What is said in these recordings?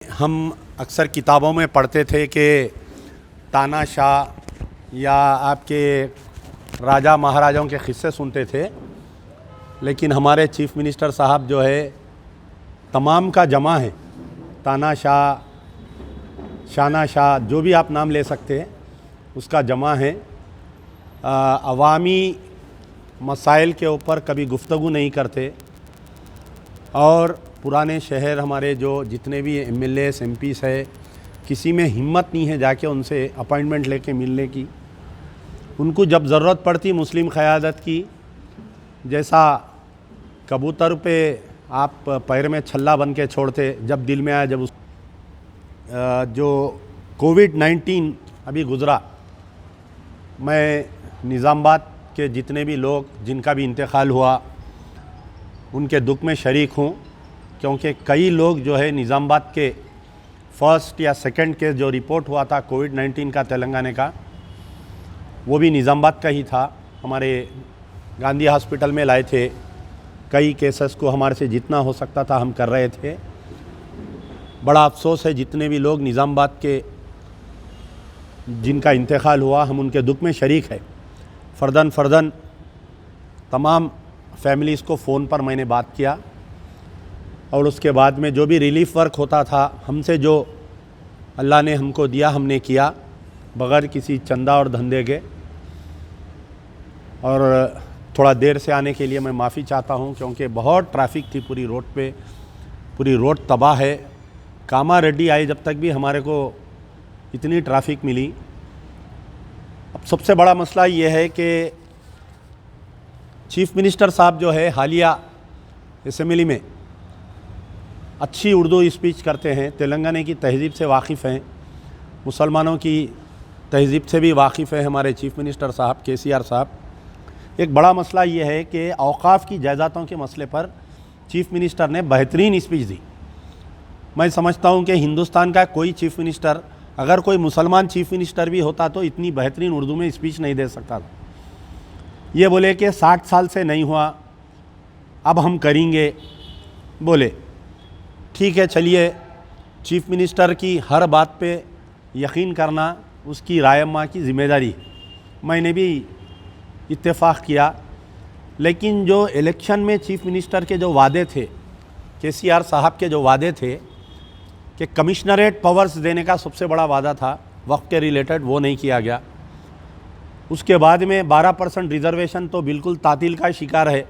हम अक्सर किताबों में पढ़ते थे कि तानाशाह या आपके राजा महाराजाओं के क़िस्से सुनते थे, लेकिन हमारे चीफ़ मिनिस्टर साहब जो है तमाम का जमा है। तानाशाह, शानाशाह, जो भी आप नाम ले सकते हैं, उसका जमा है। अवामी मसाइल के ऊपर कभी गुफ्तगू नहीं करते और पुराने शहर हमारे जो जितने भी एमएलएस एमपीस है, किसी में हिम्मत नहीं है जाके उनसे अपॉइंटमेंट लेके मिलने की। उनको जब ज़रूरत पड़ती मुस्लिम क़यादत की, जैसा कबूतर पे आप पैर में छल्ला बन के छोड़ते, जब दिल में आया, जब उस जो कोविड-19 अभी गुज़रा, मैं निज़ामाबाद के जितने भी लोग जिनका भी इंतकाल हुआ उनके दुख में शरीक हूँ, क्योंकि कई लोग जो है निज़ामाबाद के फर्स्ट या सेकंड केस जो रिपोर्ट हुआ था कोविड-19 का तेलंगाना का, वो भी निज़ामाबाद का ही था। हमारे गांधी हॉस्पिटल में लाए थे। कई केसेस को हमारे से जितना हो सकता था हम कर रहे थे। बड़ा अफसोस है जितने भी लोग निज़ामाबाद के जिनका इंतकाल हुआ, हम उनके दुख में शरीक है। फ़र्दन तमाम फैमिलीज़ को फ़ोन पर मैंने बात किया और उसके बाद में जो भी रिलीफ़ वर्क होता था, हमसे जो अल्लाह ने हमको दिया हमने किया, बग़ैर किसी चंदा और धंधे के। और थोड़ा देर से आने के लिए मैं माफ़ी चाहता हूँ, क्योंकि बहुत ट्रैफिक थी पूरी रोड पे, पूरी रोड तबाह है। कामारेड्डी आई जब तक भी हमारे को इतनी ट्रैफिक मिली। अब सबसे बड़ा मसला ये है कि चीफ़ मिनिस्टर साहब जो है हालिया असेंबली में अच्छी उर्दू स्पीच करते हैं, तेलंगाना की तहज़ीब से वाकिफ़ हैं, मुसलमानों की तहज़ीब से भी वाकिफ़ है हमारे चीफ़ मिनिस्टर साहब केसीआर साहब। एक बड़ा मसला ये है कि औक़ाफ़ की जायदादों के मसले पर चीफ़ मिनिस्टर ने बेहतरीन स्पीच दी। मैं समझता हूँ कि हिंदुस्तान का कोई चीफ़ मिनिस्टर, अगर कोई मुसलमान चीफ़ मिनिस्टर भी होता तो इतनी बेहतरीन उर्दू में स्पीच नहीं दे सकता था। ये बोले कि 60 साल से नहीं हुआ, अब हम करेंगे। बोले ठीक है, चलिए, चीफ़ मिनिस्टर की हर बात पे यकीन करना उसकी रायम्मा की ज़िम्मेदारी है। मैंने भी इत्तेफाक किया, लेकिन जो इलेक्शन में चीफ़ मिनिस्टर के जो वादे थे, केसीआर साहब के जो वादे थे कि कमिश्नरेट पावर्स देने का सबसे बड़ा वादा था वक्फ के रिलेटेड, वो नहीं किया गया। उसके बाद में 12% रिज़र्वेशन तो बिल्कुल तातील का शिकार है।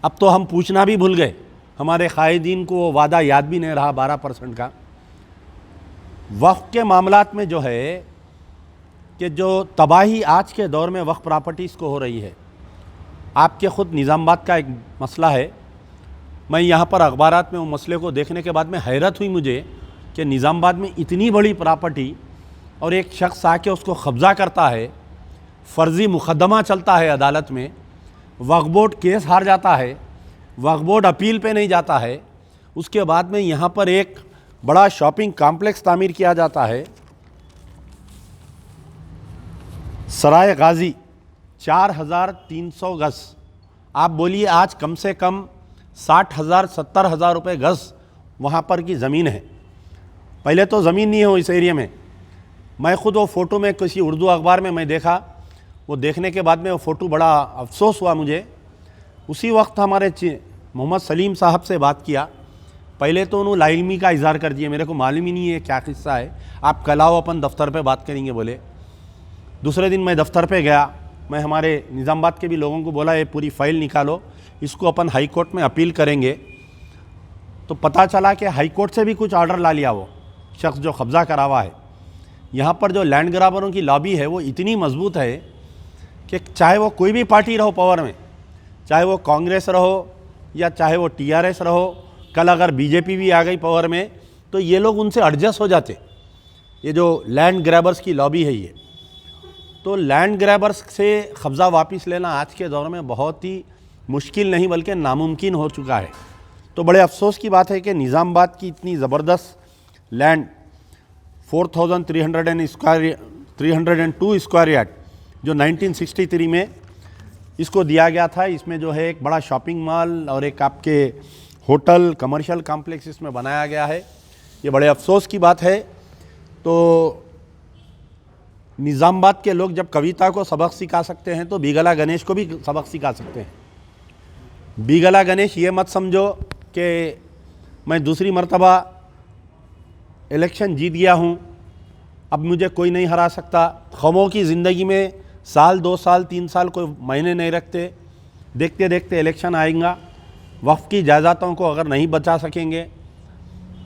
अब तो हम पूछना भी भूल गए, हमारे कायदीन को वो वादा याद भी नहीं रहा 12% का। वक्फ के मामलात में जो है कि जो तबाही आज के दौर में वक्फ प्रॉपर्टीज़ को हो रही है, आपके ख़ुद निज़ामाबाद का एक मसला है। मैं यहाँ पर अखबारात में वो मसले को देखने के बाद में हैरत हुई मुझे कि निज़ामाबाद में इतनी बड़ी प्रॉपर्टी और एक शख्स आके उसको कब्ज़ा करता है, फ़र्ज़ी मुकदमा चलता है अदालत में, वक्फ बोर्ड केस हार जाता है, वक्फ बोर्ड अपील पे नहीं जाता है। उसके बाद में यहाँ पर एक बड़ा शॉपिंग कॉम्प्लेक्स तामीर किया जाता है, सराय गाज़ी, 4300 गज़। आप बोलिए आज कम से कम 60,000 70,000 रुपये गज़ वहाँ पर की ज़मीन है। पहले तो ज़मीन नहीं हो इस एरिया में। मैं ख़ुद वो फ़ोटो में किसी उर्दू अखबार में मैं देखा, वो देखने के बाद में वो फ़ोटो बड़ा अफसोस हुआ मुझे। उसी वक्त हमारे मोहम्मद सलीम साहब से बात किया। पहले तो उन्होंने लाइल्मी का इज़हार कर दिया, मेरे को मालूम ही नहीं है क्या किस्सा है, आप कल आओ अपन दफ्तर पे बात करेंगे बोले। दूसरे दिन मैं दफ्तर पे गया, मैं हमारे निज़ामाबाद के भी लोगों को बोला ये पूरी फ़ाइल निकालो, इसको अपन हाई कोर्ट में अपील करेंगे। तो पता चला कि हाई कोर्ट से भी कुछ ऑर्डर ला लिया वो शख्स जो कब्ज़ा करा हुआ है। यहाँ पर जो लैंड ग्राबरों की लॉबी है वो इतनी मजबूत है कि चाहे वो कोई भी पार्टी रहो पावर में, चाहे वो कांग्रेस रहो या चाहे वो टीआरएस रहो, कल अगर बीजेपी भी आ गई पावर में तो ये लोग उनसे एडजस्ट हो जाते। ये जो लैंड ग्रैबर्स की लॉबी है ये, तो लैंड ग्रैबर्स से कब्ज़ा वापस लेना आज के दौर में बहुत ही मुश्किल नहीं बल्कि नामुमकिन हो चुका है। तो बड़े अफसोस की बात है कि निज़ामाबाद की इतनी ज़बरदस्त लैंड 4,302 स्क्वायर यार्ड जो 1963 में इसको दिया गया था, इसमें जो है एक बड़ा शॉपिंग मॉल और एक आपके होटल कमर्शियल कॉम्प्लेक्स इसमें बनाया गया है। ये बड़े अफसोस की बात है। तो निज़ामाबाद के लोग जब कविता को सबक सिखा सकते हैं तो बिगला गणेश को भी सबक सिखा सकते हैं। बिगला गणेश ये मत समझो कि मैं दूसरी मर्तबा इलेक्शन जीत गया हूँ, अब मुझे कोई नहीं हरा सकता। ख़ौमों की ज़िंदगी में साल 2 साल 3 साल कोई महीने नहीं रखते, देखते देखते इलेक्शन आएगा। वक्फ़ की जायदादों को अगर नहीं बचा सकेंगे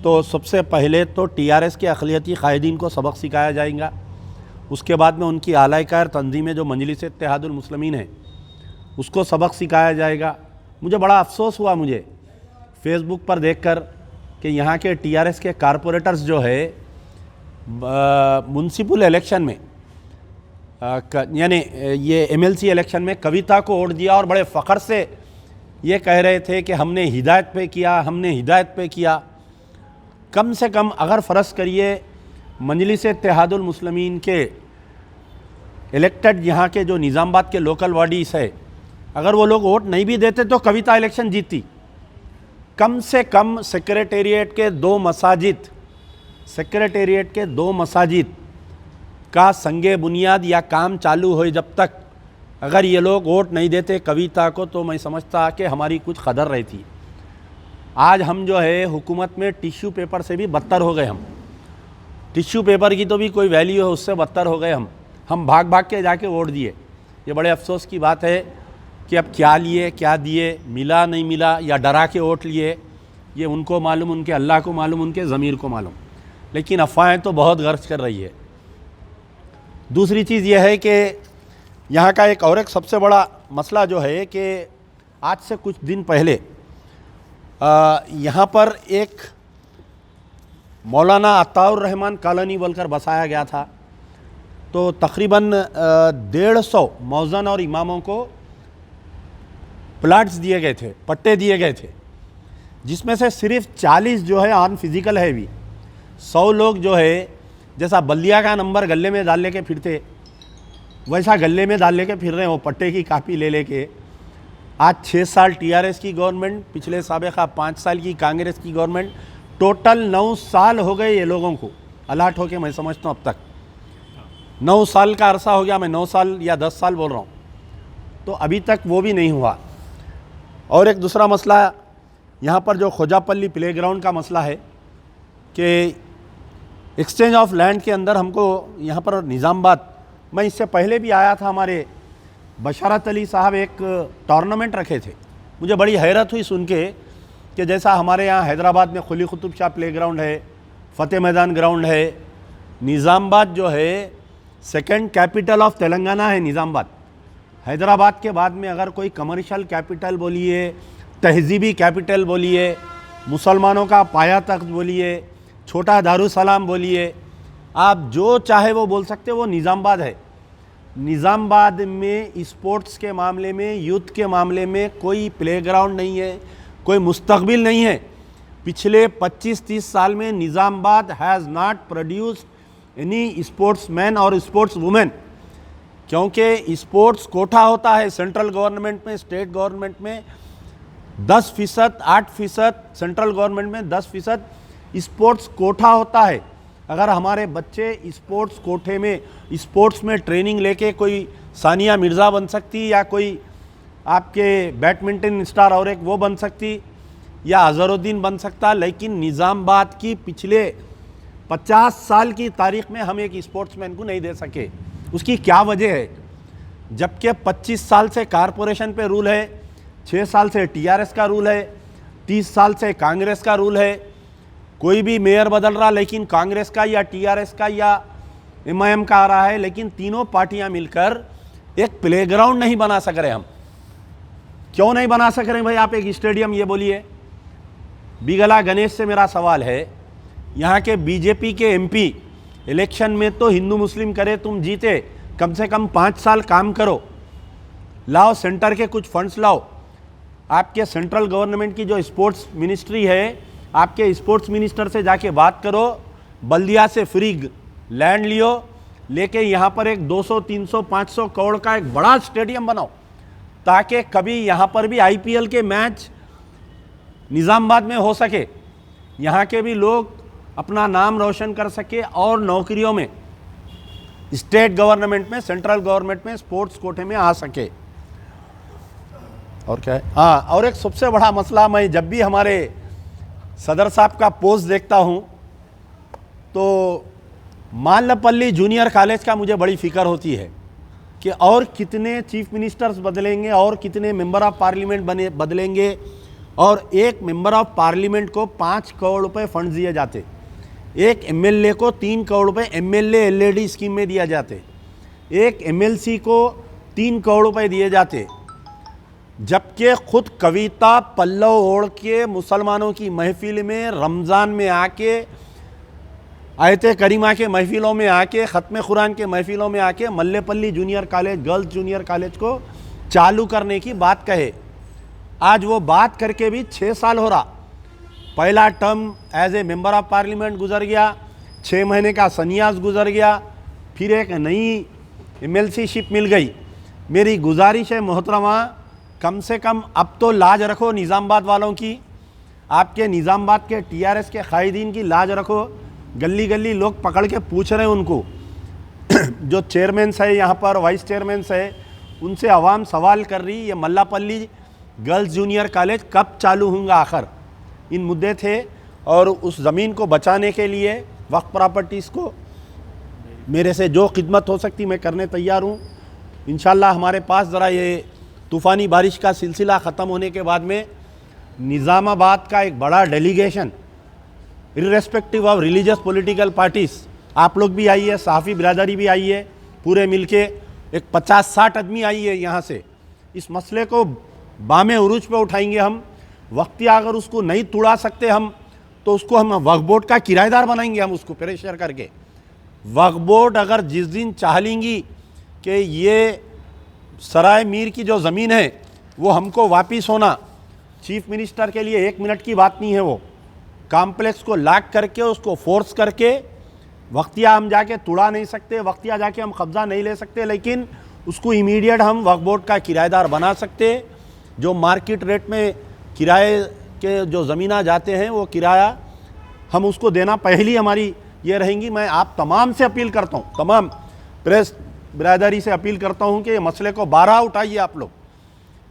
तो सबसे पहले तो टीआरएस के अक़लियती कायदीन को सबक सिखाया जाएगा। उसके बाद में उनकी आलाकार तंजीमें जो मजलिस इत्तेहादुल मुस्लिमीन है उसको सबक सिखाया जाएगा। मुझे बड़ा अफसोस हुआ मुझे फेसबुक पर देखकर कि यहाँ के टीआरएस के कारपोरेटर्स जो है म्युनिसिपल इलेक्शन में यानी ये एमएलसी इलेक्शन में कविता को वोट दिया और बड़े फ़ख्र से ये कह रहे थे कि हमने हिदायत पे किया, हमने हिदायत पे किया। कम से कम अगर फ़र्ज़ करिए मजलिस इत्तेहादुल मुस्लिमीन के इलेक्टेड यहाँ के जो निज़ामाबाद के लोकल बॉडीज़ है, अगर वो लोग वोट नहीं भी देते तो कविता इलेक्शन जीती। कम से कम सेक्रेटेरिएट के 2 मसाजिद का संगे बुनियाद या काम चालू हो जब तक अगर ये लोग वोट नहीं देते कविता को, तो मैं समझता कि हमारी कुछ कदर रहती। आज हम जो है हुकूमत में टिश्यू पेपर से भी बदतर हो गए। हम टिश्यू पेपर की तो भी कोई वैल्यू है, उससे बदतर हो गए हम भाग भाग के जाके वोट दिए। ये बड़े अफसोस की बात है कि अब क्या लिए क्या दिए, मिला नहीं मिला या डरा के वोट लिए, ये उनको मालूम, उनके अल्लाह को मालूम, उनके ज़मीर को मालूम। लेकिन अफवाहें तो बहुत गर्ज कर रही है। दूसरी चीज़ यह है कि यहाँ का एक सबसे बड़ा मसला जो है कि आज से कुछ दिन पहले यहाँ पर एक मौलाना अताउर रहमान कॉलोनी बोलकर बसाया गया था। तो तकरीबन 150 मौज़न और इमामों को प्लाट्स दिए गए थे, पट्टे दिए गए थे, जिसमें से सिर्फ 40 जो है ऑन फिज़िकल है भी। 100 लोग जो है जैसा बल्लिया का नंबर गले में डाल लेके फिरते वैसा गले में डाल लेके फिर रहे हैं वो पट्टे की कापी ले लेके। आज 6 साल टीआरएस की गवर्नमेंट, पिछले साबिक़ा 5 साल की कांग्रेस की गवर्नमेंट, टोटल 9 साल हो गए ये लोगों को अलाट होके। मैं समझता हूँ अब तक 9 साल का अरसा हो गया। मैं 9 साल या 10 साल बोल रहा हूँ, तो अभी तक वो भी नहीं हुआ। और एक दूसरा मसला यहाँ पर जो खोजापल्ली प्लेग्राउंड का मसला है कि एक्सचेंज ऑफ लैंड के अंदर हमको यहाँ पर निज़ामाबाद, मैं इससे पहले भी आया था, हमारे बशारत अली साहब एक टूर्नामेंट रखे थे। मुझे बड़ी हैरत हुई सुन के कि जैसा हमारे यहाँ हैदराबाद में कुली कुतुब शाह प्लेग्राउंड है, फ़तेह मैदान ग्राउंड है, निज़ामाबाद जो है सेकंड कैपिटल ऑफ तेलंगाना है। निज़ामाबाद हैदराबाद के बाद में अगर कोई कमर्शियल कैपिटल बोलिए, तहजीबी कैपिटल बोलिए, मुसलमानों का पाया तख्त बोलिए, छोटा दारुसलाम बोलिए, आप जो चाहे वो बोल सकते हो, वो निज़ामाबाद है। निज़ामाबाद में स्पोर्ट्स के मामले में, यूथ के मामले में कोई प्लेग्राउंड नहीं है, कोई मुस्तकबिल नहीं है। पिछले 25-30 साल में Nizamabad has not produced any sportsman और स्पोर्ट्स वुमेन, क्योंकि स्पोर्ट्स कोटा होता है सेंट्रल गवर्नमेंट में, स्टेट गवर्नमेंट में 10%, 8%, सेंट्रल गवर्नमेंट में 10% स्पोर्ट्स कोटा होता है। अगर हमारे बच्चे स्पोर्ट्स कोटे में, स्पोर्ट्स में ट्रेनिंग लेके कोई सानिया मिर्ज़ा बन सकती, या कोई आपके बैडमिंटन स्टार और एक वो बन सकती, या अज़हरुद्दीन बन सकता, लेकिन निज़ामाबाद की पिछले 50 साल की तारीख़ में हम एक स्पोर्ट्समैन को नहीं दे सके। उसकी क्या वजह है? जबकि 25 साल से कारपोरेशन पे रूल है, 6 साल से टीआरएस का रूल है, 30 साल से कांग्रेस का रूल है। कोई भी मेयर बदल रहा, लेकिन कांग्रेस का या टीआरएस का या एमआईएम का आ रहा है, लेकिन तीनों पार्टियां मिलकर एक प्लेग्राउंड नहीं बना सक रहे। हम क्यों नहीं बना सक रहे भाई? आप एक स्टेडियम ये बोलिए। बिगला गणेश से मेरा सवाल है, यहाँ के बीजेपी के एमपी इलेक्शन में तो हिंदू मुस्लिम करे, तुम जीते, कम से कम 5 साल काम करो, लाओ सेंटर के कुछ फंड्स लाओ। आपके सेंट्रल गवर्नमेंट की जो स्पोर्ट्स मिनिस्ट्री है, आपके स्पोर्ट्स मिनिस्टर से जाके बात करो, बल्दिया से फ्री लैंड लियो, लेके यहाँ पर एक 200, 300, 500 करोड़ का एक बड़ा स्टेडियम बनाओ, ताकि कभी यहाँ पर भी आईपीएल के मैच निज़ामाबाद में हो सके। यहाँ के भी लोग अपना नाम रोशन कर सके और नौकरियों में, स्टेट गवर्नमेंट में, सेंट्रल गवर्नमेंट में, स्पोर्ट्स कोटे में आ सके। और क्या है, हाँ, और एक सबसे बड़ा मसला, मैं जब भी हमारे सदर साहब का पोस्ट देखता हूँ तो मालपल्ली जूनियर कॉलेज का मुझे बड़ी फिक्र होती है कि और कितने चीफ मिनिस्टर्स बदलेंगे और कितने मेंबर ऑफ पार्लियामेंट बदलेंगे, और एक मेंबर ऑफ पार्लियामेंट को 5 करोड़ रुपए फंड दिए जाते, एक एमएलए को 3 करोड़ रुपए एमएलए एलईडी स्कीम में दिया जाते, एक एमएलसी को 3 करोड़ रुपए दिए जाते, जबकि खुद कविता पल्लव ओढ़ के मुसलमानों की महफिल में रमज़ान में आके, आयते करीमा के महफिलों में आके, ख़त्म कुरान के महफिलों में आके Mallepally junior college, girls junior college को चालू करने की बात कहे। आज वो बात करके भी 6 साल हो रहा। पहला term as a member of parliament गुजर गया, 6 महीने का संन्यास गुजर गया, फिर एक नई एमएलसी शिप मिल गई। मेरी गुजारिश है मोहतरमा, कम से कम अब तो लाज रखो निज़ामाबाद वालों की, आपके निज़ामाबाद के टीआरएस के कायदीन की लाज रखो। गली गली लोग पकड़ के पूछ रहे हैं उनको जो चेयरमैन है यहाँ पर, वाइस चेयरमैन है, उनसे आवाम सवाल कर रही ये मल्लापल्ली गर्ल्स जूनियर कॉलेज कब चालू होंगे आखिर। इन मुद्दे थे और उस ज़मीन को बचाने के लिए वक्फ प्रॉपर्टीज़ को मेरे से जो खिदमत हो सकती मैं करने तैयार हूँ। इंशाल्लाह हमारे पास ज़रा ये तूफ़ानी बारिश का सिलसिला ख़त्म होने के बाद में निज़ामाबाद का एक बड़ा delegation, irrespective of religious political parties, आप लोग भी आइए, सहाफ़ी बिरादरी भी आइए, पूरे मिलके एक 50-60 आदमी आइए यहाँ से, इस मसले को बामे उरूज पे उठाएंगे हम। वक्तिया अगर उसको नहीं तुड़ा सकते हम तो उसको हम वक्फ बोर्ड का किराएदार बनाएंगे, हम उसको प्रेशर करके। वक्फ बोर्ड अगर जिस दिन चाह लेंगी कि ये सराय मीर की जो ज़मीन है वो हमको वापिस होना, चीफ मिनिस्टर के लिए 1 मिनट की बात नहीं है, वो कॉम्प्लेक्स को लॉक करके उसको फोर्स करके, वक्तिया हम जाके तुड़ा नहीं सकते, वक्तिया जाके हम कब्ज़ा नहीं ले सकते, लेकिन उसको इमीडिएट हम वक्फ बोर्ड का किराएदार बना सकते। जो मार्केट रेट में किराए के जो ज़मीना जाते हैं वो किराया हम उसको देना पहली हमारी ये रहेंगी। मैं आप तमाम से अपील करता हूँ, तमाम प्रेस बिरादरी से अपील करता हूँ कि मसले को 12 उठाइए आप लोग।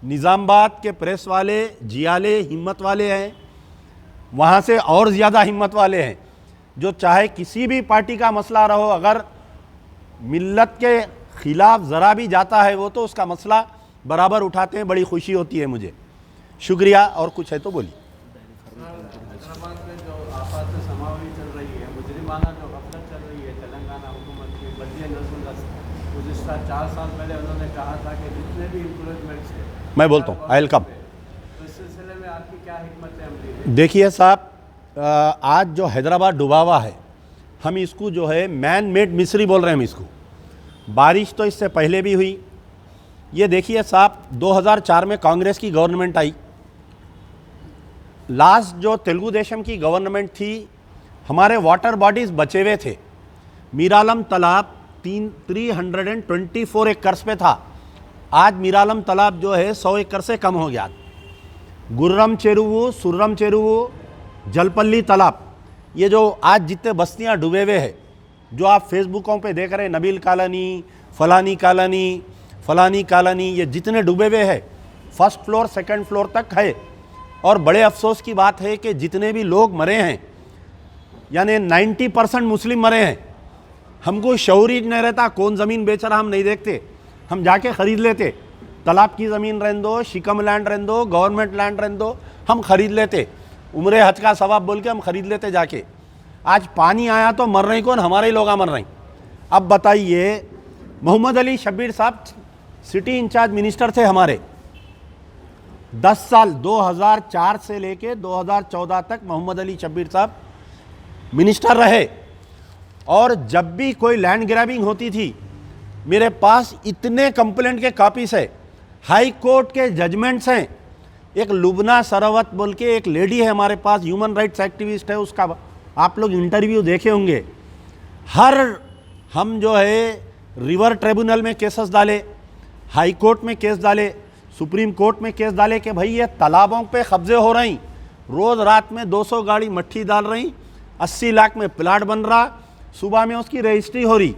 निज़ामाबाद के प्रेस वाले, जियाले, हिम्मत वाले हैं, वहाँ से और ज़्यादा हिम्मत वाले हैं, जो चाहे किसी भी पार्टी का मसला रहो, अगर मिल्लत के ख़िलाफ़ ज़रा भी जाता है वो तो उसका मसला बराबर उठाते हैं। बड़ी खुशी होती है मुझे। शुक्रिया, और कुछ है तो बोलिए। हैदराबाद में जो आफात समावी चल रही है, मुजरिमाना जो गफलत चल रही है तेलंगाना हुकूमत की, बदिया नज़र गुज़िश्ता 4 साल पहले उन्होंने कहा था कि जितने भी इंप्रूवमेंट्स है, मैं बोलता हूँ आई विल कम। तो इस सिलसिले में आपकी क्या हिकमत अमली है? देखिए साहब, आज जो हैदराबाद डूबा हुआ है, हम इसको जो है मैन मेड मिस्री बोल रहे हैं हम इसको। बारिश तो इससे पहले भी हुई। ये देखिए साहब, 2004 में कांग्रेस की गवर्नमेंट आई, लास्ट जो तेलुगु देशम की गवर्नमेंट थी, हमारे वाटर बॉडीज़ बचे हुए थे। मीरालम तालाब 324 एकर्स पे था, आज मीरालम तालाब जो है 100 एकड़ से कम हो गया। गुर्रम चेरुवु, सुर्रम चेरुवु, जलपल्ली तालाब, ये जो आज जितने बस्तियां डूबे हुए हैं, जो आप फेसबुकों पे देख रहे हैं, नबील कॉलोनी, फलानी कॉलोनी, फलानी कॉलोनी, ये जितने डूबे हुए हैं, फर्स्ट फ्लोर सेकंड फ्लोर तक है। और बड़े अफसोस की बात है कि जितने भी लोग मरे हैं, यानी 90% मुस्लिम मरे हैं। हमको शऊर ही नहीं रहता, कौन ज़मीन बेच रहा हम नहीं देखते, हम जाके ख़रीद लेते। तालाब की ज़मीन रहने दो, शिकम लैंड रहने दो, गवर्नमेंट लैंड रहने दो, हम ख़रीद लेते। उम्रे हज का सवाब बोल के हम ख़रीद लेते जाके। आज पानी आया तो मर रहे कौन? हमारे ही लोग मर रहे हैं। अब बताइए, मोहम्मद अली शब्बीर साहब सिटी इंचार्ज मिनिस्टर थे हमारे, 10 साल 2004 से लेके 2014 तक मोहम्मद अली शब्बीर साहब मिनिस्टर रहे। और जब भी कोई लैंड ग्रैबिंग होती थी, मेरे पास इतने कंप्लेंट के कॉपीज है, हाई कोर्ट के जजमेंट्स हैं। एक लुबना सरवत बोल के एक लेडी है हमारे पास, ह्यूमन राइट्स एक्टिविस्ट है, उसका आप लोग इंटरव्यू देखे होंगे। हम जो है रिवर ट्रिब्यूनल में केसेस डाले, हाई कोर्ट में केस डाले, सुप्रीम कोर्ट में केस डाले कि भाई ये तालाबों पे कब्जे हो रही, रोज़ रात में 200 गाड़ी मट्टी डाल रही, 80 लाख में प्लाट बन रहा, सुबह में उसकी रजिस्ट्री हो रही।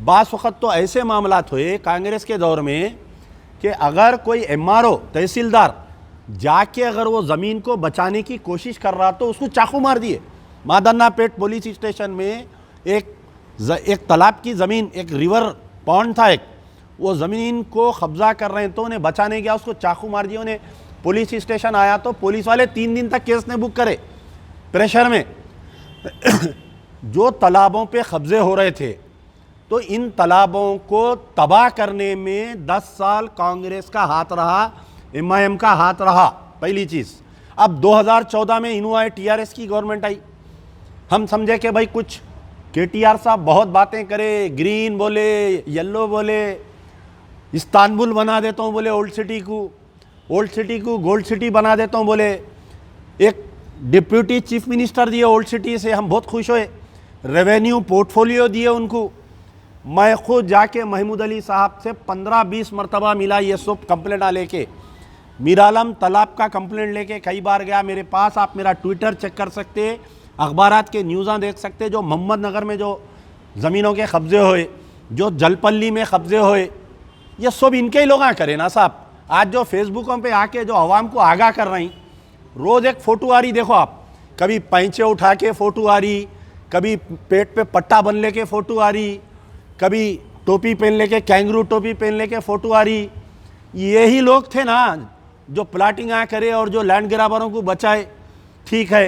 बास वक़्त तो ऐसे मामलात हुए कांग्रेस के दौर में कि अगर कोई MRO तहसीलदार जाके अगर वो ज़मीन को बचाने की कोशिश कर रहा तो उसको चाकू मार दिए। मादन्ना पेट पुलिस स्टेशन में एक तालाब की ज़मीन, एक रिवर पॉन्ड था, एक वो ज़मीन को कब्ज़ा कर रहे हैं तो उन्हें बचाने गया, उसको चाकू मार दिया। उन्हें पुलिस स्टेशन आया तो पुलिस वाले 3 दिन तक केस ने बुक करे प्रेशर में। जो तालाबों पे कब्ज़े हो रहे थे तो इन तालाबों को तबाह करने में 10 साल कांग्रेस का हाथ रहा, MIM का हाथ रहा, पहली चीज़। अब 2014 में इनू आए, TRS की गवर्नमेंट आई, हम समझे कि भाई कुछ KTR साहब बहुत बातें करे, ग्रीन बोले, येलो बोले, इस्तांबुल बना देता हूँ बोले, ओल्ड सिटी को गोल्ड सिटी बना देता हूँ बोले। एक डिप्यूटी चीफ मिनिस्टर दिए ओल्ड सिटी से, हम बहुत खुश हुए। रेवेन्यू पोर्टफोलियो दिए उनको। मैं खुद जाके महमूद अली साहब से 15-20 मरतबा मिला, ये सब कंप्लेंट लेके, मीरालम तालाब का कंप्लेंट लेके कई बार गया मेरे पास। आप मेरा ट्विटर चेक कर सकते, अखबारात के न्यूज़ां देख सकते। जो मोहम्मद नगर में जो ज़मीनों के कब्ज़े हुए, जो जलपल्ली में कब्ज़े हुए, ये सब इनके ही लोग करे ना साहब। आज जो फेसबुकों पे आके जो आवाम को आगाह कर रही, रोज़ एक फ़ोटो आ रही, देखो आप, कभी पैंचे उठा के फ़ोटो आ रही, कभी पेट पे पट्टा बन ले के फ़ोटो आ रही, कभी टोपी पहन ले के, कैंगरू टोपी पहन ले के फ़ोटो आ रही। यही लोग थे ना जो प्लाटिंग करे और जो लैंड ग्राबरों को बचाए। ठीक है,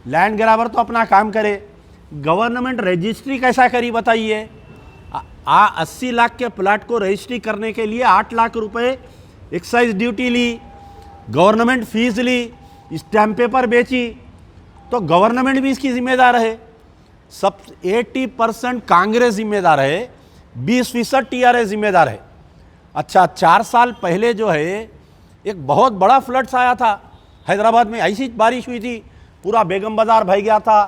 लैंड ग्राबर तो अपना काम करे, गवर्नमेंट रजिस्ट्री कैसा करी बताइए। 80 लाख के प्लाट को रजिस्ट्री करने के लिए 8 लाख रुपए एक्साइज ड्यूटी ली, गवर्नमेंट फीस ली, स्टैम्प पेपर बेची, तो गवर्नमेंट भी इसकी जिम्मेदार है। सब 80% कांग्रेस जिम्मेदार है, 20% TRS जिम्मेदार है। अच्छा, 4 साल पहले जो है एक बहुत बड़ा फ्लड्स आया था हैदराबाद में, ऐसी बारिश हुई थी, पूरा बेगम बाजार बह गया था।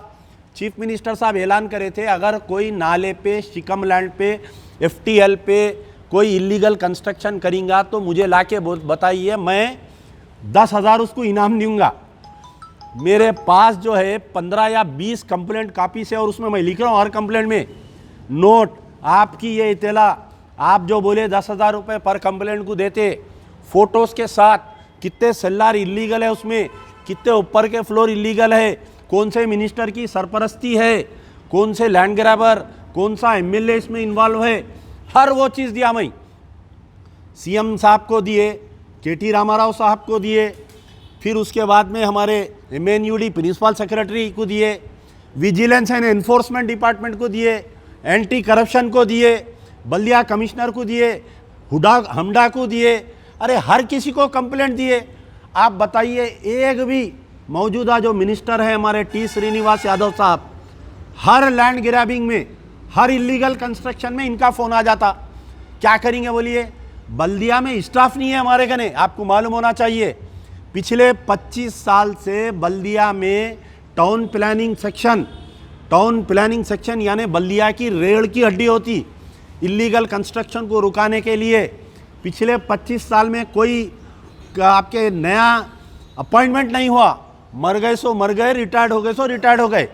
चीफ मिनिस्टर साहब ऐलान करे थे अगर कोई नाले पे, शिकम लैंड पे, FTL पे कोई इलीगल कंस्ट्रक्शन करेंगा तो मुझे लाके बताइए, मैं 10,000 उसको इनाम दूंगा। मेरे पास जो है 15 या 20 कंप्लेंट कापी से, और उसमें मैं लिख रहा हूँ हर कंप्लेंट में नोट, आपकी ये इतला, आप जो बोले 10,000 रुपये पर कंप्लेंट को देते, फोटोज़ के साथ, कितने सेल्लार इलीगल है उसमें, कितने ऊपर के फ्लोर इलीगल है, कौन से मिनिस्टर की सरपरस्ती है, कौन से लैंड ग्रैबर, कौन सा MLA इसमें इन्वॉल्व है, हर वो चीज़ दिया मैं। CM साहब को दिए, KT रामाराव साहब को दिए, फिर उसके बाद में हमारे MNUD प्रिंसिपल सेक्रेटरी को दिए, विजिलेंस एंड एनफोर्समेंट डिपार्टमेंट को दिए, एंटी करप्शन को दिए, बल्दिया कमिश्नर को दिए, हमडा को दिए, अरे हर किसी को कंप्लेंट दिए। आप बताइए, एक भी मौजूदा जो मिनिस्टर है हमारे T श्रीनिवास यादव साहब, हर लैंड ग्रैबिंग में, हर इलीगल कंस्ट्रक्शन में इनका फ़ोन आ जाता। क्या करेंगे बोलिए, बल्दिया में स्टाफ नहीं है हमारे कने, आपको मालूम होना चाहिए। पिछले 25 साल से बल्दिया में टाउन प्लानिंग सेक्शन यानी बल्दिया की रेड़ की हड्डी होती इलीगल कंस्ट्रक्शन को रुकाने के लिए। पिछले 25 साल में कोई आपके नया अपॉइंटमेंट नहीं हुआ, मर गए सो मर गए, रिटायर्ड हो गए सो रिटायर्ड हो गए।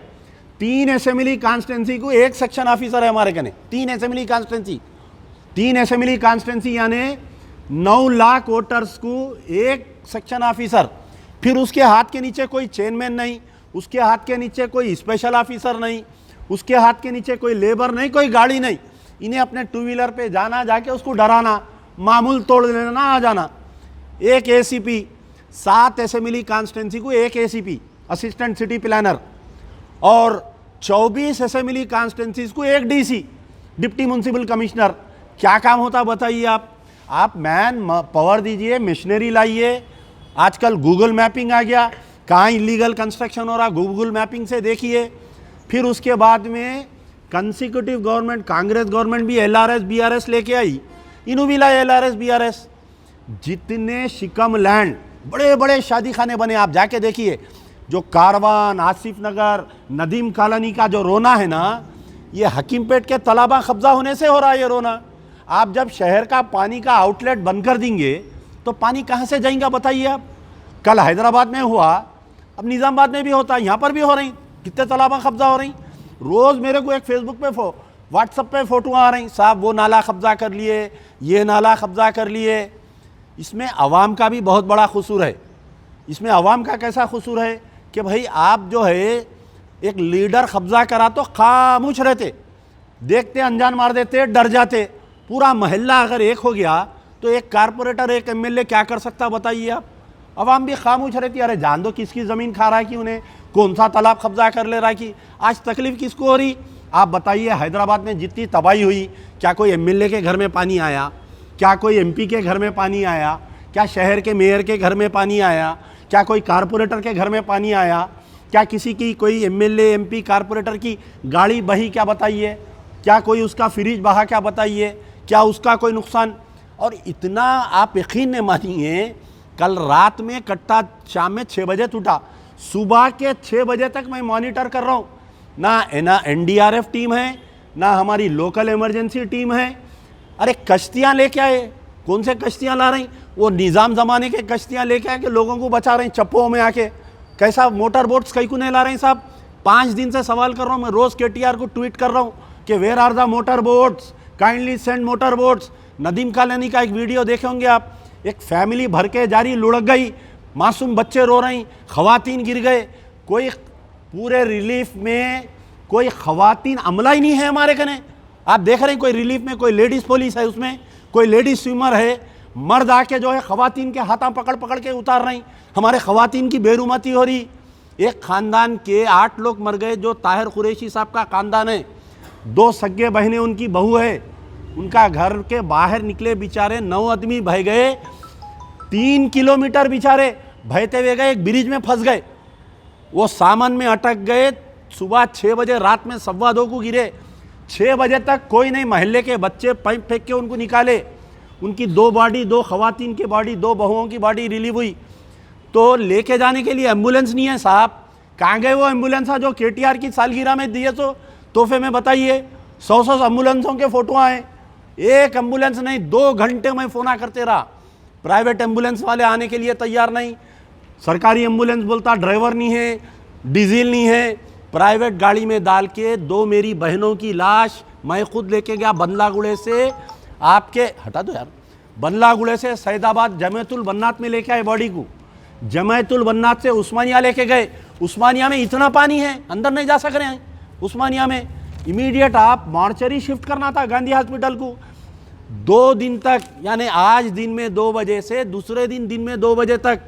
3 असेंबली कॉन्स्टिट्यूंसी को एक सेक्शन ऑफिसर है हमारे कने, 3 असेंबली कॉन्स्टिट्यूंसी यानी 9 लाख वोटर्स को एक सेक्शन ऑफिसर, फिर उसके हाथ के नीचे कोई चेयरमैन नहीं, उसके हाथ के नीचे कोई स्पेशल ऑफिसर नहीं, उसके हाथ के नीचे कोई लेबर नहीं, कोई गाड़ी नहीं। इन्हें अपने 2 व्हीलर पे जाना, जाके उसको डराना, मामूल तोड़ लेना, आ जाना। एक ACP, 7 असेंबली कॉन्स्टिट्यूंसी को एक ACP असिस्टेंट सिटी प्लानर, और 24 असेंबली कॉन्स्टिट्यूंसीज को एक DC डिप्टी म्यूनसिपल कमिश्नर। क्या काम होता बताइए आप मैन पावर दीजिए, मशीनरी लाइए। आजकल गूगल मैपिंग आ गया, कहाँ इलीगल कंस्ट्रक्शन हो रहा गूगल मैपिंग से देखिए। फिर उसके बाद में कंसिक्यूटिव गवर्नमेंट, कांग्रेस गवर्नमेंट भी LRS BRS लेके आई, इन्हों भी लाए LRS BRS। जितने शिकम लैंड, बड़े बड़े शादी खाने बने, आप जाके देखिए। जो कारवान, आसिफ नगर, नदीम कॉलोनी का जो रोना है ना, ये हकीमपेट के तालाबा कब्जा होने से हो रहा है ये रोना। आप जब शहर का पानी का आउटलेट बंद कर देंगे तो पानी कहाँ से जाएगा बताइए आप। कल हैदराबाद में हुआ, अब निज़ामाबाद में भी होता है, यहाँ पर भी हो रही। कितने तालाबा कब्जा हो रही। रोज़ मेरे को एक फेसबुक पे व्हाट्सएप पे फ़ोटो आ रही, साहब वो नाला कब्जा कर लिए, ये नाला कब्जा कर लिए। इसमें अवाम का भी बहुत बड़ा कसूर है। इसमें अवाम का कैसा कसूर है कि भाई आप जो है एक लीडर कब्जा करा तो खामोश रहते, देखते अनजान मार देते, डर जाते। पूरा मोहल्ला अगर एक हो गया तो एक कारपोरेटर, एक एमएलए क्या कर सकता बताइए आप। अवाम भी खामोश रहती, अरे जान दो किसकी ज़मीन खा रहा है कि उन्हें कौन सा तालाब कब्जा कर ले रहा है कि। आज तकलीफ़ किसको हो रही आप बताइए। हैदराबाद में जितनी तबाही हुई, क्या कोई एमएलए के घर में पानी आया? क्या कोई एमपी के घर में पानी आया? क्या शहर के मेयर के घर में पानी आया? क्या कोई कारपोरेटर के घर में पानी आया? क्या किसी की कोई एमएलए एमपी कारपोरेटर की गाड़ी बही क्या बताइए? क्या कोई उसका फ्रिज बहा क्या बताइए? क्या उसका कोई नुकसान? और इतना आप यकीन नहीं मानिए, कल रात में कट्टा शाम में 6 बजे टूटा, सुबह के 6 बजे तक मैं मॉनिटर कर रहा हूँ। ना एनडीआरएफ टीम है, ना हमारी लोकल इमरजेंसी टीम है। अरे कश्तियाँ लेके आए, कौन से कश्तियाँ ला रही? वो निज़ाम ज़माने के कश्तियाँ लेके आके लोगों को बचा रही चप्पों में आके। कैसा मोटर बोट्स कहीं को नहीं ला रही साहब। 5 दिन से सवाल कर रहा हूँ मैं, रोज़ केटीआर को ट्वीट कर रहा हूँ कि where are the motor boats, kindly send motor boats. Nadeem colony का एक वीडियो देखे होंगे आप, एक फैमिली भर के जा रही, लुढ़क गई, मासूम बच्चे रो रही, खवातीन गिर गए। कोई पूरे रिलीफ में कोई खवातीन अमला ही नहीं है हमारे कने। आप देख रहे हैं कोई रिलीफ में कोई लेडीज़ पुलिस है, उसमें कोई लेडीज़ स्विमर है। मर्द आके जो है खवातीन के हाथा पकड़ पकड़ के उतार रही। हमारे खवातीन की बेरुमती हो रही। एक ख़ानदान के 8 लोग मर गए, जो ताहिर कुरैशी साहब का ख़ानदान है। 2 सगे बहनें उनकी बहू है, उनका घर के बाहर निकले बेचारे 9 आदमी बह गए। 3 किलोमीटर बेचारे बहते हुए गए, एक ब्रिज में फंस गए, वो सामान में अटक गए। सुबह 6 बजे, रात में 2:15 को गिरे। 6 बजे तक कोई नहीं, महल्ले के बच्चे पाइप फेंक के उनको निकाले। उनकी 2 बॉडी, 2 खवातीन की बॉडी, 2 बहुओं की बॉडी रिलीव हुई। तो लेके जाने के लिए एम्बुलेंस नहीं है साहब। कहाँ गए वो एम्बुलेंस जो केटीआर की सालगिरह में दिए तो तोहफे में? बताइए। 100 एम्बुलेंसों के फोटो आए, एक एम्बुलेंस नहीं। 2 घंटे में फ़ोन करते रहा, प्राइवेट एम्बुलेंस वाले आने के लिए तैयार नहीं। सरकारी एम्बुलेंस बोलता ड्राइवर नहीं है, डीजल नहीं है। प्राइवेट गाड़ी में डाल के 2 मेरी बहनों की लाश मैं खुद लेके गया बंदलागुड़े से, आपके हटा दो यार, बंदलागुड़े से सैदाबाद जमयतुल बन्नात में लेके आए बॉडी को। जमयतुल बन्नात से उस्मानिया लेके गए। उस्मानिया में इतना पानी है, अंदर नहीं जा सक रहे हैं उस्मानिया में। इमीडिएट आप मॉर्चरी शिफ्ट करना था गांधी हॉस्पिटल को। 2 दिन तक, यानी आज दिन में 2 बजे से दूसरे दिन में 2 बजे तक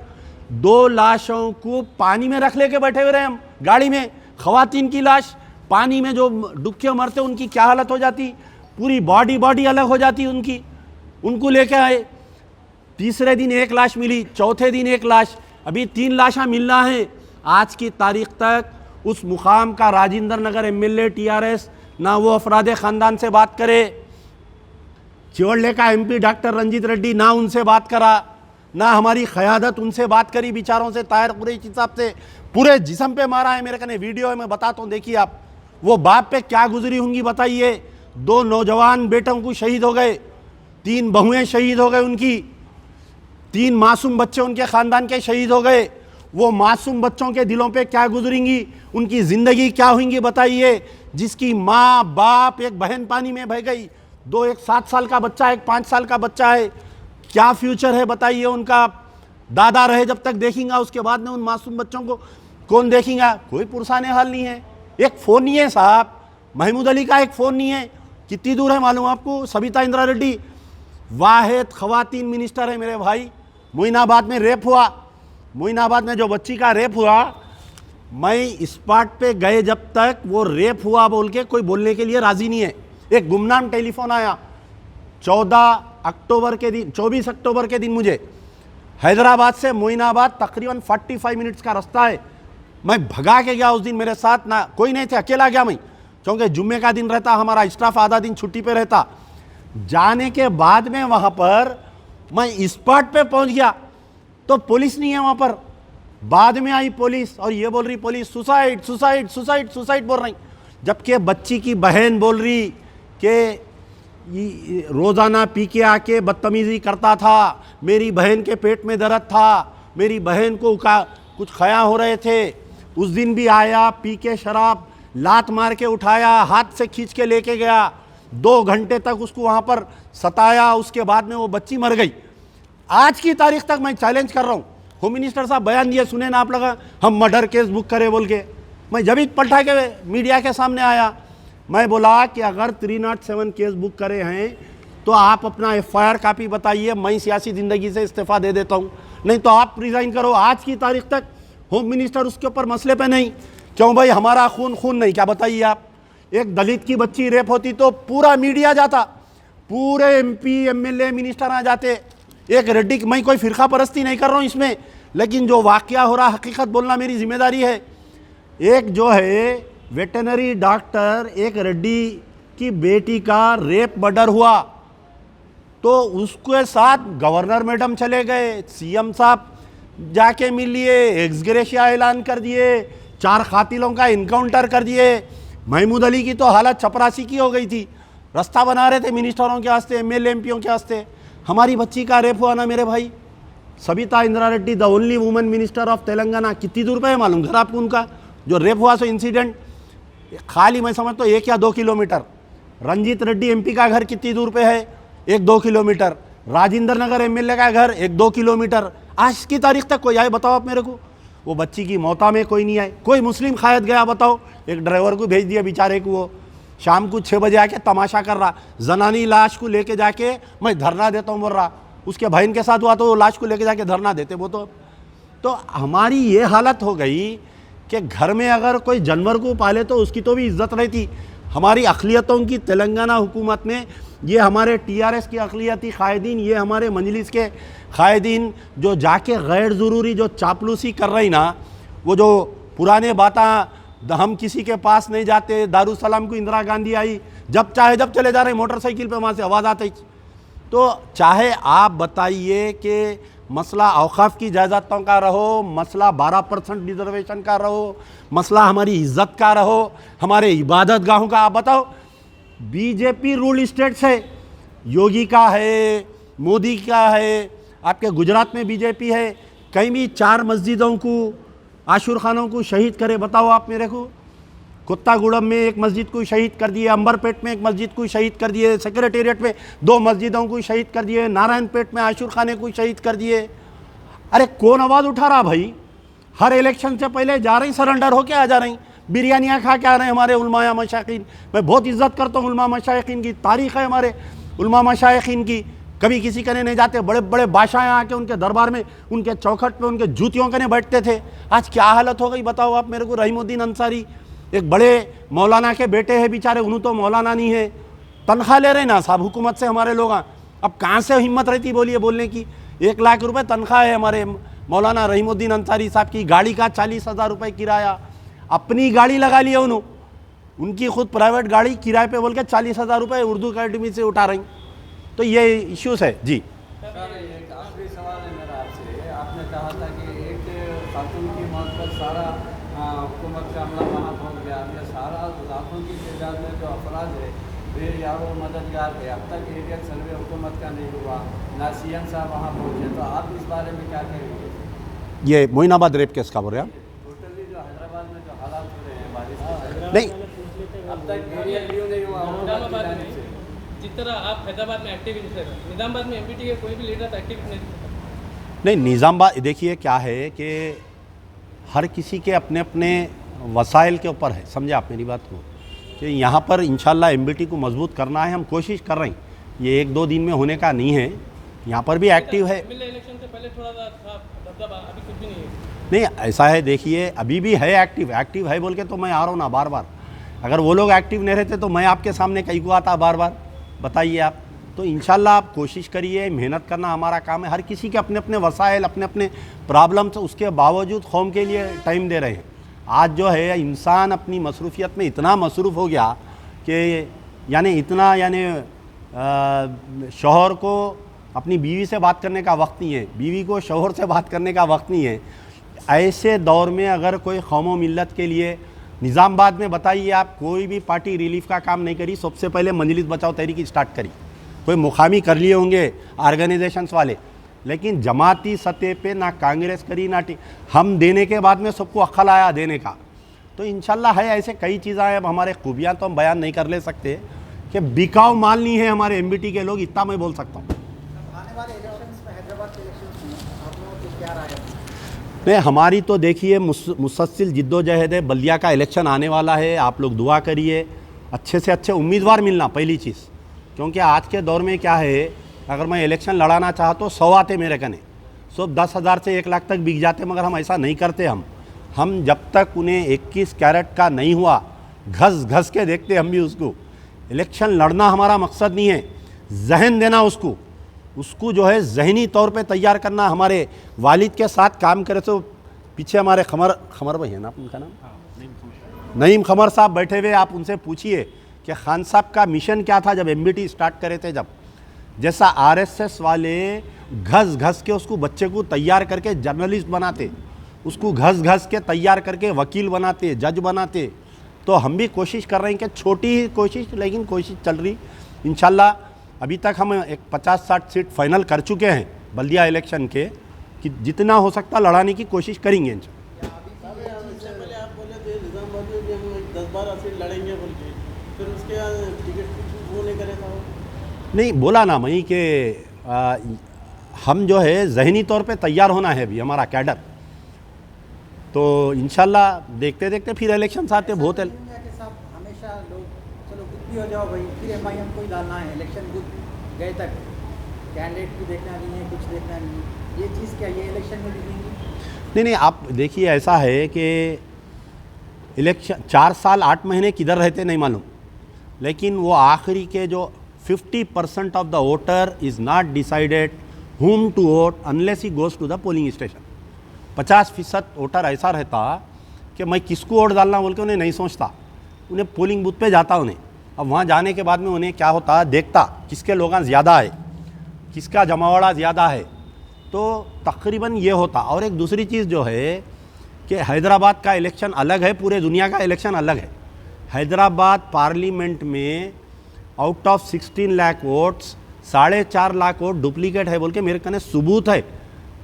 2 लाशों को पानी में रख लेके बैठे हुए रहे हम गाड़ी में। खवातीन की लाश पानी में जो डूब के मरते उनकी क्या हालत हो जाती, पूरी बॉडी अलग हो जाती उनकी। उनको लेके आए। तीसरे दिन 1 लाश मिली, चौथे दिन 1 लाश, अभी 3 लाशें मिलना है। आज की तारीख तक उस मुकाम का राजेंद्र नगर एमएलए टीआरएस ना वो अफराद ख़ानदान से बात करे, चिवड़ले का एमपी डॉक्टर रंजीत रेड्डी ना उनसे बात करा, ना हमारी क़यादत उनसे बात करी बेचारों से। ताहिर कुरैशी साहब से पूरे जिस्म पे मारा है, मेरे कने वीडियो है, मैं बताता हूँ, देखिए आप। वो बाप पे क्या गुजरी होंगी बताइए। 2 नौजवान बेटों को शहीद हो गए, 3 बहुएं शहीद हो गए उनकी, 3 मासूम बच्चे उनके ख़ानदान के शहीद हो गए। वो मासूम बच्चों के दिलों पे क्या गुजरेंगी, उनकी ज़िंदगी क्या होंगी बताइए। जिसकी माँ बाप, एक बहन पानी में बह गई, 2, एक 7 साल का बच्चा, एक 5 साल का बच्चा है, क्या फ्यूचर है बताइए उनका। दादा रहे जब तक देखेंगा, उसके बाद में उन मासूम बच्चों को कौन देखेगा? कोई पुरसाने हाल नहीं है। एक फ़ोन नहीं है साहब, महमूद अली का एक फ़ोन नहीं है। कितनी दूर है मालूम आपको? सबिता इंदिरा रेड्डी वाहिद ख़वातीन मिनिस्टर है मेरे भाई। मोइनाबाद में रेप हुआ, मोइनाबाद में जो बच्ची का रेप हुआ, मैं स्पॉट पे गए जब तक वो रेप हुआ बोल के कोई बोलने के लिए राज़ी नहीं है। एक गुमनाम टेलीफोन आया 24 अक्टूबर के दिन मुझे हैदराबाद से मोइनाबाद तकरीबन 45 मिनट्स का रास्ता है। मैं भगा के गया उस दिन, मेरे साथ ना कोई नहीं थे, अकेला गया मैं, क्योंकि जुम्मे का दिन रहता, हमारा स्टाफ आधा दिन छुट्टी पे रहता। जाने के बाद में वहाँ पर मैं स्पॉट पे पहुँच गया तो पुलिस नहीं है वहाँ पर। बाद में आई पुलिस और ये बोल रही police suicide suicide suicide suicide बोल रही, जबकि बच्ची की बहन बोल रही कि रोज़ाना पी के आके बदतमीज़ी करता था, मेरी बहन के पेट में दर्द था, मेरी बहन को कुछ खया हो रहे थे, उस दिन भी आया, पी के शराब लात मार के उठाया, हाथ से खींच के लेके गया, 2 घंटे तक उसको वहाँ पर सताया, उसके बाद में वो बच्ची मर गई। आज की तारीख तक मैं चैलेंज कर रहा हूँ, होम मिनिस्टर साहब बयान दिए, सुने ना आप लोग, हम मर्डर केस बुक करें बोल के। मैं जब ही पलटा के मीडिया के सामने आया, मैं बोला कि अगर 307 केस बुक करे हैं तो आप अपना FIR कापी बताइए, मैं सियासी ज़िंदगी से इस्तीफ़ा दे देता हूँ, नहीं तो आप रिज़ाइन करो। आज की तारीख तक होम मिनिस्टर उसके ऊपर मसले पे नहीं। क्यों भाई, हमारा खून नहीं क्या? बताइए आप। एक दलित की बच्ची रेप होती तो पूरा मीडिया जाता, पूरे MP MLA मिनिस्टर आ जाते। एक रेड्डी, मैं कोई फ़िरका परस्ती नहीं कर रहा हूँ इसमें, लेकिन जो वाक़या हो रहा हकीकत बोलना मेरी जिम्मेदारी है। एक जो है वेटनरी डॉक्टर, एक रेड्डी की बेटी का रेप मर्डर हुआ तो उसके साथ गवर्नर मैडम चले गए, CM साहब जाके मिल लिए, एक्सग्रेशिया ऐलान कर दिए, 4 कातिलों का इनकाउंटर कर दिए। महमूद अली की तो हालत चपरासी की हो गई थी, रास्ता बना रहे थे मिनिस्टरों के वास्ते, MLA MPओं के वास्ते। हमारी बच्ची का रेप हुआ ना मेरे भाई, Sabita Indira Reddy, the only woman minister of Telangana. कितनी दूर पे है मालूम घर आपको उनका? जो रेप हुआ सो इंसिडेंट खाली मैं समझता हूँ 1 या 2 किलोमीटर। रंजीत रेड्डी MP का घर कितनी दूर पे है? 1-2 किलोमीटर। राजेंद्र नगर MLA का घर 1-2 किलोमीटर। आज की तारीख तक कोई आए बताओ आप मेरे को? वो बच्ची की मौता में कोई नहीं आए। कोई मुस्लिम खायद गया बताओ? एक ड्राइवर को भेज दिया बेचारे को, वो शाम को 6 बजे आके तमाशा कर रहा, जनानी लाश को लेके जाके मैं धरना देता हूँ बोल रहा। उसके बहन के साथ हुआ तो वो लाश को लेके जाके धरना देते वो तो हमारी ये हालत हो गई कि घर में अगर कोई जानवर को पाले तो उसकी तो भी इज्जत रहती। हमारी अक़लियतों की तेलंगाना हुकूमत में, ये हमारे TRS की अक़लियती कायदीन, ये हमारे मजलिस के कायदीन जो जाके गैर ज़रूरी जो चापलूसी कर रही ना, वो जो पुराने बातें, हम किसी के पास नहीं जाते, दारुसलाम को इंदिरा गांधी आई, जब चाहे जब चले जा रहे मोटरसाइकिल पे, वहाँ से आवाज़ आती। तो चाहे आप बताइए कि मसला औकाफ की जायदादों का रहो, मसला 12% रिजर्वेशन का रहो, मसला हमारी इज्जत का रहो, हमारे इबादत गाहों का, आप बताओ। BJP रूल स्टेट्स है, योगी का है, मोदी का है, आपके गुजरात में BJP है, कहीं भी 4 मस्जिदों को, आशुर खानों को शहीद करे बताओ आप मेरे को? कोत्तागुड़म में एक मस्जिद को शहीद कर दिए, अंबरपेट में एक मस्जिद को शहीद कर दिए, सेक्रेटेरिएट में 2 मस्जिदों को शहीद कर दिए, नारायणपेट में आशुर खाने को शहीद कर दिए। अरे कौन आवाज़ उठा रहा भाई? हर इलेक्शन से पहले जा रही, सरेंडर होके आ जा रही, बिरयानियाँ खा के आ रहे हैं हमारे उलमाया मशाइखीन। मैं बहुत इज्जत करता हूँ उलमा मशाइखीन की, तारीख़ है हमारे उलमा मशाइखीन की, कभी किसी कने नहीं जाते। बड़े बड़े बादशाह आके उनके दरबार में, उनके चौखट पे, उनके जूतियों कने बैठते थे। आज क्या हालत हो गई बताओ आप मेरे को? रहीमुद्दीन अंसारी एक बड़े मौलाना के बेटे हैं बेचारे, उन्होंने तो मौलाना नहीं है, तनख्वाह ले रहे ना साहब हुकूमत से हमारे लोग। अब कहाँ से हिम्मत रहती बोलिए बोलने की? 1 लाख रुपए तनख्वाह है हमारे मौलाना रहीमुद्दीन अंसारी साहब की। गाड़ी का 40,000 रुपये किराया, अपनी गाड़ी लगा लिया उन्होंने, उनकी खुद प्राइवेट गाड़ी किराए पे बोल के 40,000 रुपये उर्दू अकेडमी से उठा रही। तो ये इश्यूज़ है जी। सर एक आखिरी सवाल है मेरा आपसे। आपने कहा था कि एक खातून की मौत पर सारा हुकूमत का अमला वहाँ पहुँच गया। ये सारा लाखों की तादाद में जो अफराद है वे यारो मददगार है। अब तक एरियल सर्वे हुकूमत का नहीं हुआ, ना CM साहब वहाँ पहुँचे, तो आप इस बारे में क्या कहेंगे? ये मोइनाबाद रेप केस का बोल रहे हैं आप? टोटली जो हैदराबाद में जो हालात हो रहे हैं बारिश के, नहीं, अब तक एरियल व्यू नहीं हुआ हुकूमत की जानिब से। जिस तरह आप हैदराबाद में एक्टिविस्ट है, निज़ामाबाद में MPT के कोई भी लीडर एक्टिविस्ट नहीं, निज़ामाबाद देखिए क्या है कि हर किसी के अपने अपने वसाइल के ऊपर है, समझे आप मेरी बात को? कि यहाँ पर इंशाल्लाह MBT को मजबूत करना है, हम कोशिश कर रहे हैं। ये 1-2 दिन में होने का नहीं है, यहाँ पर भी एक्टिव है। इलेक्शन से पहले थोड़ा सा था दबदबा, अभी कुछ भी नहीं है। नहीं ऐसा है, देखिए अभी भी है एक्टिव है बोल के तो मैं आ रहा हूँ ना बार बार। अगर वो लोग एक्टिव नहीं रहते तो मैं आपके सामने कहीं को आता बार बार, बताइए आप। तो इंशाल्लाह आप कोशिश करिए, मेहनत करना हमारा काम है। हर किसी के अपने अपने वसाइल, अपने अपने प्रॉब्लम्स, उसके बावजूद कौम के लिए टाइम दे रहे हैं। आज जो है इंसान अपनी मसरूफियत में इतना मसरूफ़ हो गया कि शौहर को अपनी बीवी से बात करने का वक्त नहीं है, बीवी को शौहर से बात करने का वक्त नहीं है। ऐसे दौर में अगर कोई कौम मिल्लत के लिए, निज़ामाबाद में बताइए आप, कोई भी पार्टी रिलीफ का काम नहीं करी, सबसे पहले मजलिस बचाओ तहरीक स्टार्ट करी। कोई मुकामी कर लिए होंगे ऑर्गेनाइजेशंस वाले, लेकिन जमाती सतह पे ना कांग्रेस करी ना हम देने के बाद में सबको अक्ल आया देने का। तो इंशाल्लाह है ऐसे कई चीज़ें हैं। अब हमारे खूबियाँ तो हम बयान नहीं कर ले सकते कि बिकाऊ माल नहीं है हमारे एमबीटी के लोग, इतना मैं बोल सकता हूँ। आने वाले इलेक्शंस में, हैदराबाद के इलेक्शंस में आप लोगों की क्या राय है? नहीं, हमारी तो देखिए मुसलसल जिद्दोजहद है। बल्दिया का इलेक्शन आने वाला है, आप लोग दुआ करिए अच्छे से अच्छे उम्मीदवार मिलना पहली चीज़, क्योंकि आज के दौर में क्या है, अगर मैं इलेक्शन लड़ाना चाहा तो 100 आते मेरे कने, सब 10,000 से 1 लाख तक बिक जाते, मगर हम ऐसा नहीं करते। हम जब तक उन्हें 21 कैरेट का नहीं हुआ घस घस के देखते हम भी उसको। इलेक्शन लड़ना हमारा मकसद नहीं है, जहन देना उसको जो है जहनी तौर पे तैयार करना। हमारे वालिद के साथ काम करे तो पीछे हमारे खमर भाई है ना उनका नाम, नईम खमर साहब बैठे हुए, आप उनसे पूछिए कि खान साहब का मिशन क्या था जब एमबीटी स्टार्ट करे थे। जब जैसा आरएसएस वाले घस घस के उसको बच्चे को तैयार करके जर्नलिस्ट बनाते, उसको घस घस के तैयार करके वकील बनाते, जज बनाते, तो हम भी कोशिश कर रहे हैं कि छोटी ही कोशिश, लेकिन कोशिश चल रही। इंशाल्लाह अभी तक हम एक 50-60 सीट फाइनल कर चुके हैं बल्दिया इलेक्शन के, कि जितना हो सकता लड़ाने की कोशिश करेंगे। इससे पहले आप बोले थे निजामाबाद में भी हम 10-12 सीट लड़ेंगे बोल के, फिर उसके बाद टिकट वो नहीं करे था वो। नहीं बोला ना मैं कि हम जो है जहनी तौर पे तैयार होना है अभी हमारा कैडर, तो इंशाल्लाह देखते देखते फिर इलेक्शन आते बहुत है। के साथ हमेशा लोग चलो कुछ भी हो जाओ भाई, फिर एमआईएम को ही डालना है, इलेक्शन बूथ गए तक कैंडिडेट भी देखना नहीं है, कुछ देखना नहीं है, ये चीज़ क्या ये इलेक्शन में दिखेंगी? नहीं, आप देखिए ऐसा है कि इलेक्शन 4 साल 8 महीने किधर रहते नहीं मालूम, लेकिन वो आखिरी के जो 50% of the voter is not decided whom to vote unless he goes to the polling station। 50% voter ऐसा रहता कि मैं किसको वोट डालना बोल के उन्हें नहीं सोचता, उन्हें पोलिंग बूथ पे जाता उन्हें। अब वहाँ जाने के बाद में उन्हें क्या होता, देखता किसके लोग ज़्यादा है, किसका जमावड़ा ज़्यादा है, तो तकरीबन ये होता। और एक दूसरी चीज़ जो है कि हैदराबाद का इलेक्शन अलग है, पूरे दुनिया का इलेक्शन अलग है। हैदराबाद पार्लियामेंट में out of 16 lakh votes 4.5 lakh vote duplicate है बोल के मेरे कने सबूत है,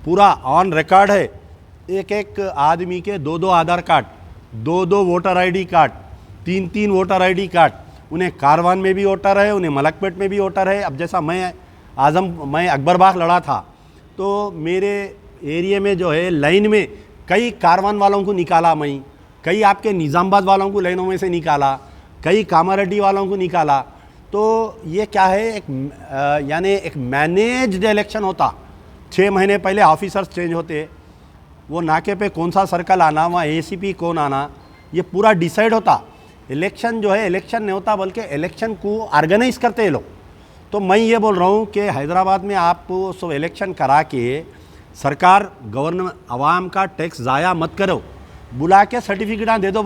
पूरा ऑन रिकॉर्ड है। एक आदमी के 2 Aadhaar card, 2 voter ID card, 3 voter ID card, उन्हें कारवान में भी वोटर है, उन्हें मलकपेट में भी वोटर है। अब जैसा मैं अकबरबाग लड़ा था, तो मेरे एरिया में जो है लाइन में कई कारवान वालों को निकाला, मैं कई आपके निज़ामाबाद वालों को लाइनों में से निकाला, कई कामारेड्डी वालों को निकाला। तो ये क्या है, यानी एक मैनेज्ड इलेक्शन होता। 6 महीने पहले ऑफिसर्स चेंज होते, वो नाके पे कौन सा सर्कल आना, वहाँ एसीपी कौन आना, ये पूरा डिसाइड होता। इलेक्शन जो है इलेक्शन नहीं होता, बल्कि इलेक्शन को ऑर्गेनाइज करते हैं लोग। तो मैं ये बोल रहा हूँ कि हैदराबाद में आप सब इलेक्शन करा के सरकार गवर्नमेंट आवाम का टैक्स ज़ाया मत करो, बुला के सर्टिफिकेट दे दो।